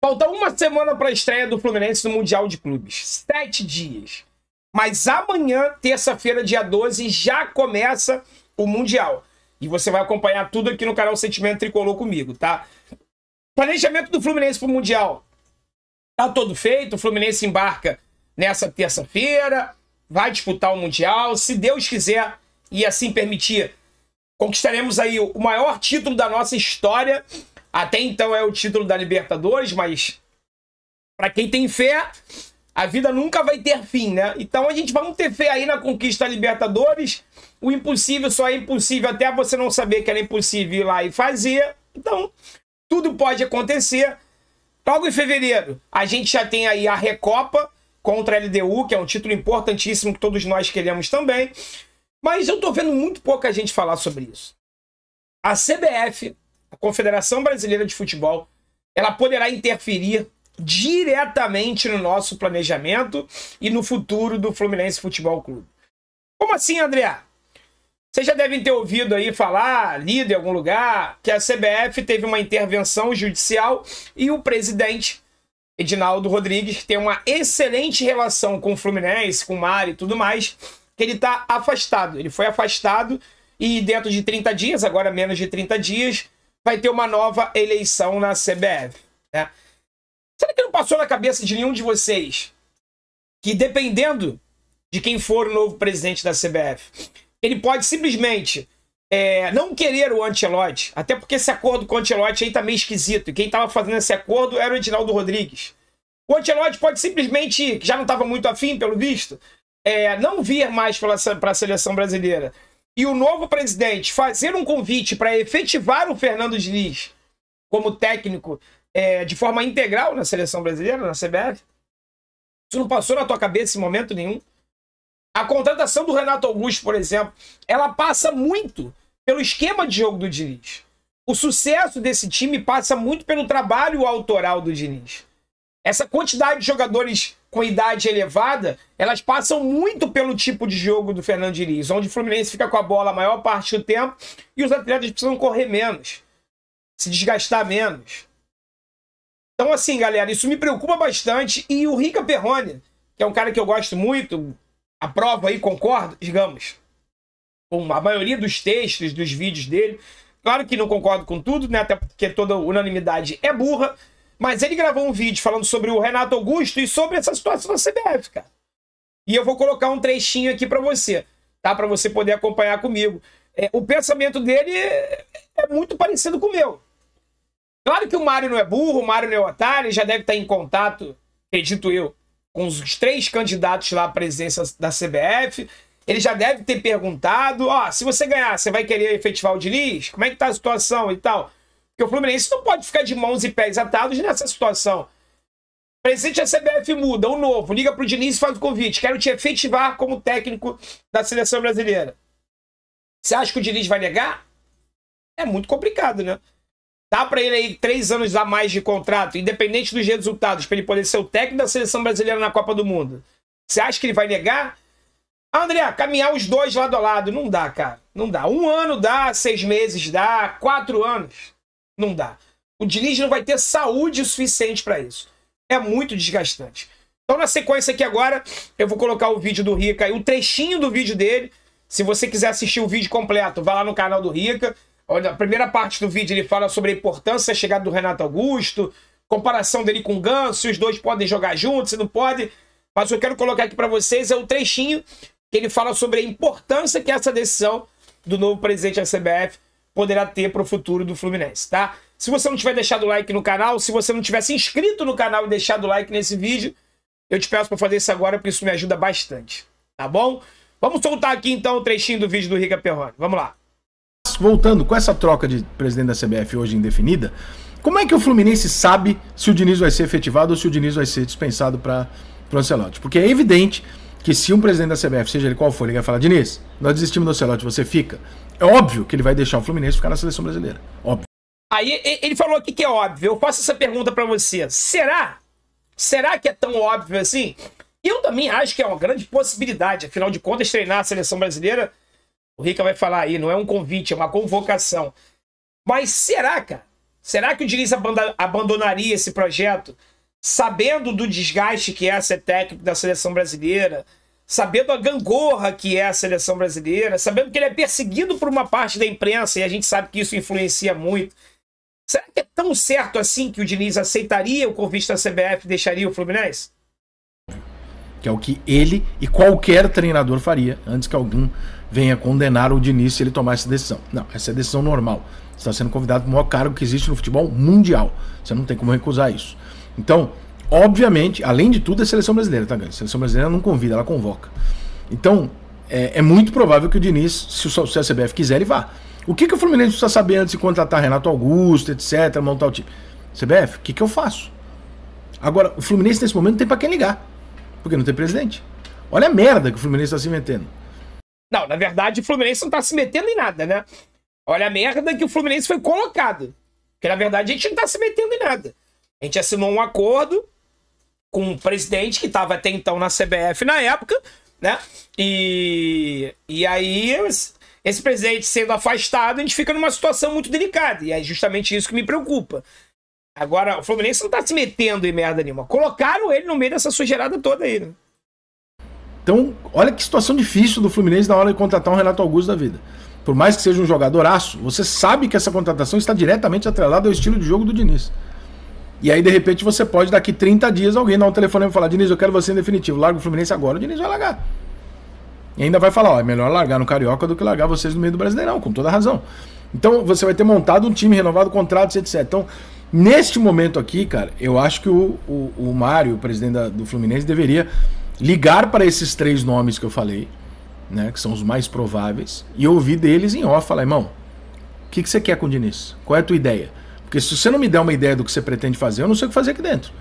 Falta uma semana para a estreia do Fluminense no Mundial de Clubes. 7 dias. Mas amanhã, terça-feira, dia 12, já começa o Mundial. E você vai acompanhar tudo aqui no canal Sentimento Tricolor comigo, tá? Planejamento do Fluminense para o Mundial. Tá todo feito, o Fluminense embarca nessa terça-feira, vai disputar o Mundial. Se Deus quiser e assim permitir, conquistaremos aí o maior título da nossa história. Até então é o título da Libertadores, mas para quem tem fé, a vida nunca vai ter fim, né? Então a gente vai ter fé aí na conquista da Libertadores. O impossível só é impossível até você não saber que era impossível ir lá e fazer. Então, tudo pode acontecer. Logo em fevereiro, a gente já tem aí a Recopa contra a LDU, que é um título importantíssimo que todos nós queremos também. Mas eu tô vendo muito pouca gente falar sobre isso. A CBF, a Confederação Brasileira de Futebol, ela poderá interferir diretamente no nosso planejamento e no futuro do Fluminense Futebol Clube. Como assim, André? Vocês já devem ter ouvido aí falar, lido em algum lugar, que a CBF teve uma intervenção judicial e o presidente, Edinaldo Rodrigues, que tem uma excelente relação com o Fluminense, com o Mário e tudo mais, que ele está afastado. Ele foi afastado e dentro de 30 dias, agora menos de 30 dias, vai ter uma nova eleição na CBF, né? Será que não passou na cabeça de nenhum de vocês que, dependendo de quem for o novo presidente da CBF, ele pode simplesmente não querer o Ancelotti, até porque esse acordo com o Ancelotti aí tá meio esquisito, e quem estava fazendo esse acordo era o Edinaldo Rodrigues. O Ancelotti pode simplesmente, que já não estava muito afim, pelo visto, não vir mais para a seleção brasileira. E o novo presidente fazer um convite para efetivar o Fernando Diniz como técnico de forma integral na seleção brasileira, na CBF? Isso não passou na tua cabeça em momento nenhum? A contratação do Renato Augusto, por exemplo, ela passa muito pelo esquema de jogo do Diniz. O sucesso desse time passa muito pelo trabalho autoral do Diniz. Essa quantidade de jogadores com idade elevada, elas passam muito pelo tipo de jogo do Fernando Diniz, onde o Fluminense fica com a bola a maior parte do tempo e os atletas precisam correr menos, se desgastar menos. Então, assim, galera, isso me preocupa bastante. E o Rica Perrone, que é um cara que eu gosto muito, aprovo aí, concordo, digamos, com a maioria dos textos, dos vídeos dele. Claro que não concordo com tudo, né? Até porque toda unanimidade é burra. Mas ele gravou um vídeo falando sobre o Renato Augusto e sobre essa situação da CBF, cara. E eu vou colocar um trechinho aqui pra você, tá? Pra você poder acompanhar comigo. O pensamento dele é muito parecido com o meu. Claro que o Mário não é burro, o Mário não é otário, ele já deve estar em contato, acredito eu, com os 3 candidatos lá à presidência da CBF. Ele já deve ter perguntado, se você ganhar, você vai querer efetivar o Diniz? Como é que tá a situação e tal? Porque o Fluminense não pode ficar de mãos e pés atados nessa situação. O presidente da CBF muda, o novo, liga pro Diniz e faz o convite. Quero te efetivar como técnico da seleção brasileira. Você acha que o Diniz vai negar? É muito complicado, né? Dá pra ele aí 3 anos a mais de contrato, independente dos resultados, pra ele poder ser o técnico da seleção brasileira na Copa do Mundo. Você acha que ele vai negar? André, caminhar os dois lado a lado. Não dá, cara. Não dá. 1 ano dá, 6 meses dá, 4 anos. Não dá. O Diniz não vai ter saúde suficiente pra isso. É muito desgastante. Então, na sequência aqui agora, eu vou colocar o vídeo do Rica, o trechinho do vídeo dele. Se você quiser assistir o vídeo completo, vá lá no canal do Rica. Olha, a primeira parte do vídeo ele fala sobre a importância da chegada do Renato Augusto, comparação dele com o Ganso, se os dois podem jogar juntos, se não podem. Mas o que eu quero colocar aqui para vocês é o trechinho que ele fala sobre a importância que essa decisão do novo presidente da CBF poderá ter para o futuro do Fluminense, tá? Se você não tiver deixado o like no canal, se você não tiver se inscrito no canal e deixado o like nesse vídeo, eu te peço para fazer isso agora, porque isso me ajuda bastante, tá bom? Vamos soltar aqui então o trechinho do vídeo do Rica Perrone. Vamos lá. Voltando, com essa troca de presidente da CBF hoje indefinida, como é que o Fluminense sabe se o Diniz vai ser efetivado ou se o Diniz vai ser dispensado para o Ancelotti? Porque é evidente que se um presidente da CBF, seja ele qual for, ele vai falar: Diniz, nós desistimos do Ancelotti, você fica. É óbvio que ele vai deixar o Fluminense ficar na seleção brasileira. Óbvio. Aí ele falou aqui que é óbvio. Eu faço essa pergunta para você. Será? Será que é tão óbvio assim? Eu também acho que é uma grande possibilidade. Afinal de contas, treinar a seleção brasileira, o Rica vai falar aí, não é um convite, é uma convocação. Mas será, cara? Será que o Diniz abandonaria esse projeto, sabendo do desgaste que é ser técnico da seleção brasileira, sabendo a gangorra que é a seleção brasileira, sabendo que ele é perseguido por uma parte da imprensa, e a gente sabe que isso influencia muito? Será que é tão certo assim que o Diniz aceitaria o convite da CBF e deixaria o Fluminense? Que é o que ele e qualquer treinador faria antes que algum venha condenar o Diniz se ele tomar essa decisão. Não, essa é a decisão normal. Você está sendo convidado para o maior cargo que existe no futebol mundial. Você não tem como recusar isso. Então, obviamente, além de tudo, é a seleção brasileira, tá, galera? A seleção brasileira não convida, ela convoca. Então, é muito provável que o Diniz, se a CBF quiser, ele vá. O que o Fluminense precisa saber antes de contratar Renato Augusto, etc., montar o time? CBF, o que eu faço? Agora, o Fluminense nesse momento não tem pra quem ligar, porque não tem presidente. Olha a merda que o Fluminense tá se metendo. Não, na verdade, o Fluminense não tá se metendo em nada, né? Olha a merda que o Fluminense foi colocado. Porque, na verdade, a gente não tá se metendo em nada. A gente assinou um acordo com o presidente que estava até então na CBF na época, né? E aí, esse presidente sendo afastado, a gente fica numa situação muito delicada. E é justamente isso que me preocupa. Agora, o Fluminense não tá se metendo em merda nenhuma. Colocaram ele no meio dessa sujeirada toda aí, né? Então, olha que situação difícil do Fluminense na hora de contratar um Renato Augusto da vida. Por mais que seja um jogadoraço, você sabe que essa contratação está diretamente atrelada ao estilo de jogo do Diniz. E aí, de repente, você pode, daqui 30 dias, alguém dar um telefone e falar: Diniz, eu quero você em definitivo, larga o Fluminense agora. O Diniz vai largar. E ainda vai falar: ó, é melhor largar no Carioca do que largar vocês no meio do Brasileirão, com toda razão. Então, você vai ter montado um time, renovado contratos, etc. Então, neste momento aqui, cara, eu acho que o Mário, o presidente do Fluminense, deveria ligar para esses 3 nomes que eu falei, né, que são os mais prováveis, e ouvir deles em off, falar: irmão, o que você quer com o Diniz? Qual é a tua ideia? Porque se você não me der uma ideia do que você pretende fazer, eu não sei o que fazer aqui dentro.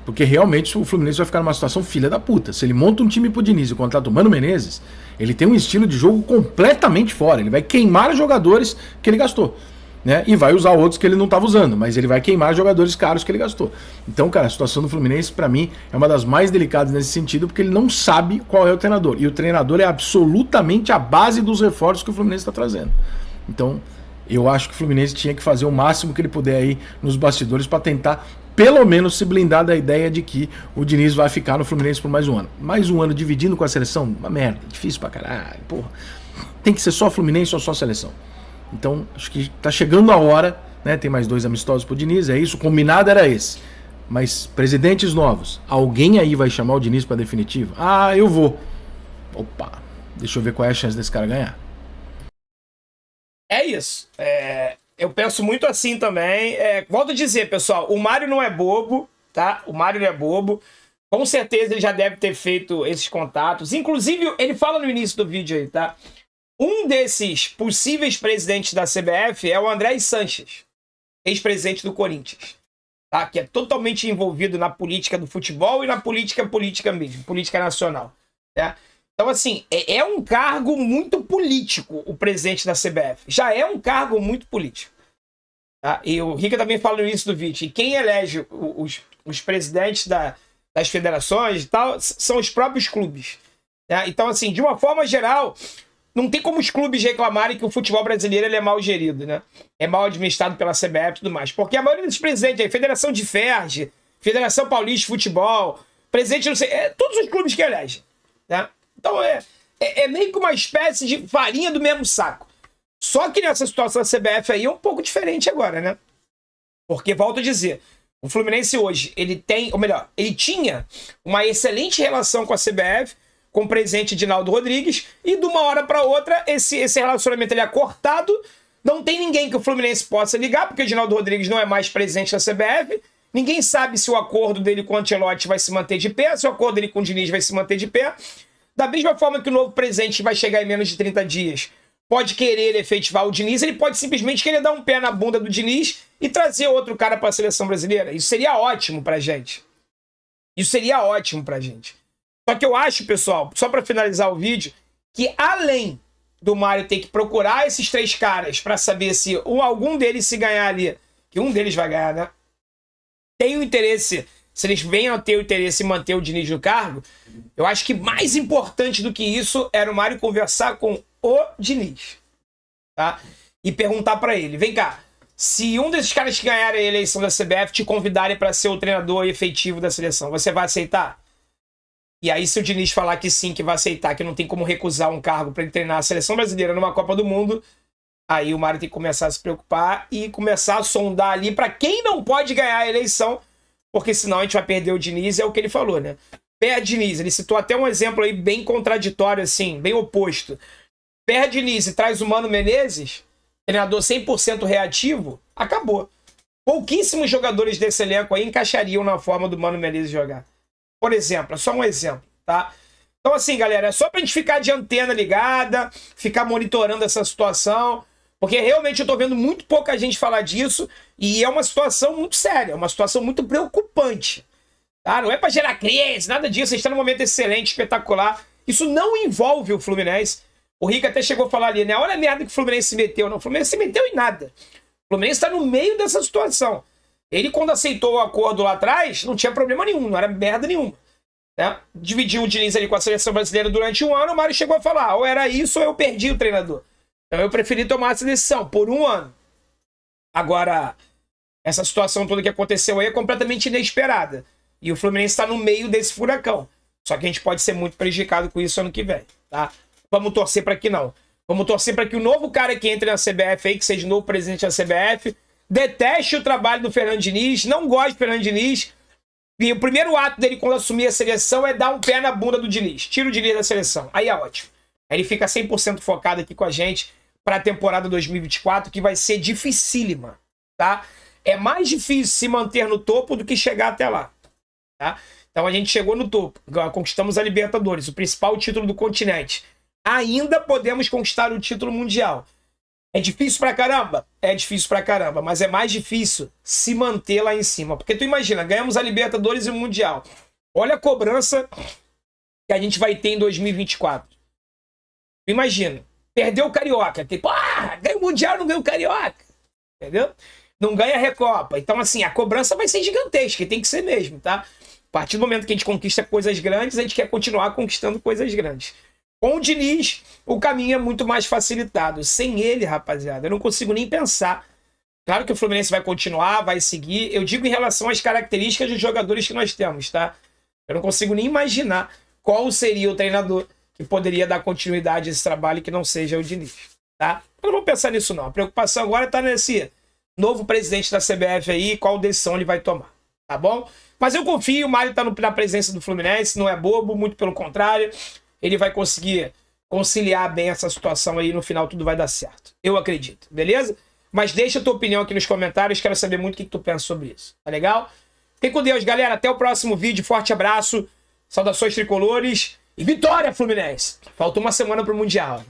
Porque realmente o Fluminense vai ficar numa situação filha da puta. Se ele monta um time pro Diniz e contrata o Mano Menezes, ele tem um estilo de jogo completamente fora. Ele vai queimar jogadores que ele gastou, né? E vai usar outros que ele não estava usando, mas ele vai queimar jogadores caros que ele gastou. Então, cara, a situação do Fluminense, pra mim, é uma das mais delicadas nesse sentido, porque ele não sabe qual é o treinador. E o treinador é absolutamente a base dos reforços que o Fluminense está trazendo. Então, eu acho que o Fluminense tinha que fazer o máximo que ele puder aí nos bastidores para tentar, pelo menos, se blindar da ideia de que o Diniz vai ficar no Fluminense por mais um ano. Mais um ano dividindo com a seleção, uma merda, difícil pra caralho, porra. Tem que ser só Fluminense ou só seleção. Então, acho que tá chegando a hora, né? Tem mais 2 amistosos pro Diniz, é isso, o combinado era esse. Mas presidentes novos, alguém aí vai chamar o Diniz pra definitivo? Ah, eu vou. Opa, deixa eu ver qual é a chance desse cara ganhar. É isso. Eu penso muito assim também. Volto a dizer, pessoal, o Mário não é bobo, tá? O Mário não é bobo. Com certeza ele já deve ter feito esses contatos. Inclusive, ele fala no início do vídeo aí, tá? Um desses possíveis presidentes da CBF é o André Sanches, ex-presidente do Corinthians, tá? Que é totalmente envolvido na política do futebol e na política mesmo, política nacional, tá? Então, assim, é um cargo muito político o presidente da CBF. Já é um cargo muito político. Tá? E o Rica também fala no início do vídeo. E quem elege os presidentes das federações e tal são os próprios clubes. Tá? Então, assim, de uma forma geral, não tem como os clubes reclamarem que o futebol brasileiro ele é mal gerido, né? É mal administrado pela CBF e tudo mais. Porque a maioria dos presidentes aí, Federação de Ferge, Federação Paulista de Futebol, presidente, não sei, todos os clubes que elegem. Né? Então é meio que uma espécie de farinha do mesmo saco. Só que nessa situação da CBF aí é um pouco diferente agora, né? Porque, volto a dizer, o Fluminense hoje, ele tem, ou melhor, ele tinha uma excelente relação com a CBF, com o presidente Edinaldo Rodrigues, e de uma hora para outra esse relacionamento ele é cortado, não tem ninguém que o Fluminense possa ligar, porque o Edinaldo Rodrigues não é mais presidente da CBF, ninguém sabe se o acordo dele com o Ancelotti vai se manter de pé, se o acordo dele com o Diniz vai se manter de pé. Da mesma forma que o novo presidente vai chegar em menos de 30 dias, pode querer efetivar o Diniz, ele pode simplesmente querer dar um pé na bunda do Diniz e trazer outro cara para a seleção brasileira. Isso seria ótimo pra gente. Isso seria ótimo pra gente. Só que eu acho, pessoal, só para finalizar o vídeo, que além do Mário ter que procurar esses 3 caras para saber se algum deles se ganhar ali, que um deles vai ganhar, né? Tem o interesse, se eles venham a ter o interesse em manter o Diniz no cargo, eu acho que mais importante do que isso era o Mário conversar com o Diniz, tá? E perguntar para ele, vem cá, Se um desses caras que ganharem a eleição da CBF te convidarem para ser o treinador efetivo da seleção, você vai aceitar? E aí, se o Diniz falar que sim, que vai aceitar, que não tem como recusar um cargo para ele treinar a seleção brasileira numa Copa do Mundo, aí o Mário tem que começar a se preocupar e começar a sondar ali para quem não pode ganhar a eleição, porque senão a gente vai perder o Diniz, é o que ele falou, né? Perde Diniz, ele citou até um exemplo aí bem contraditório, assim, bem oposto. Perde Diniz e traz o Mano Menezes, treinador 100% reativo, acabou. Pouquíssimos jogadores desse elenco aí encaixariam na forma do Mano Menezes jogar. Por exemplo, é só um exemplo, tá? Então assim, galera, é só pra gente ficar de antena ligada, ficar monitorando essa situação, porque realmente eu tô vendo muito pouca gente falar disso e é uma situação muito séria, uma situação muito preocupante, tá? Não é pra gerar crise, nada disso, a gente tá num momento excelente, espetacular. Isso não envolve o Fluminense. O Rico até chegou a falar ali, né? Olha a merda que o Fluminense se meteu. Não, o Fluminense se meteu em nada. O Fluminense tá no meio dessa situação. Ele, quando aceitou o acordo lá atrás, não tinha problema nenhum, não era merda nenhuma. Né? Dividiu o Diniz ali com a seleção brasileira durante um ano, o Mário chegou a falar, ou era isso ou eu perdi o treinador. Então eu preferi tomar essa decisão, por um ano. Agora, essa situação toda que aconteceu aí é completamente inesperada. E o Fluminense está no meio desse furacão. Só que a gente pode ser muito prejudicado com isso ano que vem, tá? Vamos torcer para que não. Vamos torcer para que o novo cara que entre na CBF aí, que seja o novo presidente da CBF, deteste o trabalho do Fernando Diniz, não goste do Fernando Diniz. E o primeiro ato dele quando assumir a seleção é dar um pé na bunda do Diniz. Tira o Diniz da seleção. Aí é ótimo. Aí ele fica 100% focado aqui com a gente para a temporada 2024, que vai ser dificílima, tá? É mais difícil se manter no topo do que chegar até lá, tá? Então a gente chegou no topo, conquistamos a Libertadores, o principal título do continente. Ainda podemos conquistar o título mundial. É difícil pra caramba? É difícil pra caramba, mas é mais difícil se manter lá em cima. Porque tu imagina, ganhamos a Libertadores e o Mundial. Olha a cobrança que a gente vai ter em 2024. Imagina, perdeu o Carioca. Tipo, ganha o Mundial, não ganha o Carioca. Entendeu? Não ganha a Recopa. Então, assim, a cobrança vai ser gigantesca, e tem que ser mesmo, tá? A partir do momento que a gente conquista coisas grandes, a gente quer continuar conquistando coisas grandes. Com o Diniz, o caminho é muito mais facilitado. Sem ele, rapaziada, eu não consigo nem pensar. Claro que o Fluminense vai continuar, vai seguir. Eu digo em relação às características dos jogadores que nós temos, tá? Eu não consigo nem imaginar qual seria o treinador que poderia dar continuidade a esse trabalho que não seja o Diniz, tá? Eu não vou pensar nisso, não. A preocupação agora tá nesse novo presidente da CBF aí, qual decisão ele vai tomar, tá bom? Mas eu confio, o Mário tá na presença do Fluminense, não é bobo, muito pelo contrário. Ele vai conseguir conciliar bem essa situação aí, no final tudo vai dar certo. Eu acredito, beleza? Mas deixa a tua opinião aqui nos comentários, quero saber muito o que tu pensa sobre isso, tá legal? Fique com Deus, galera, até o próximo vídeo, forte abraço, saudações tricolores e vitória, Fluminense! Falta uma semana pro Mundial.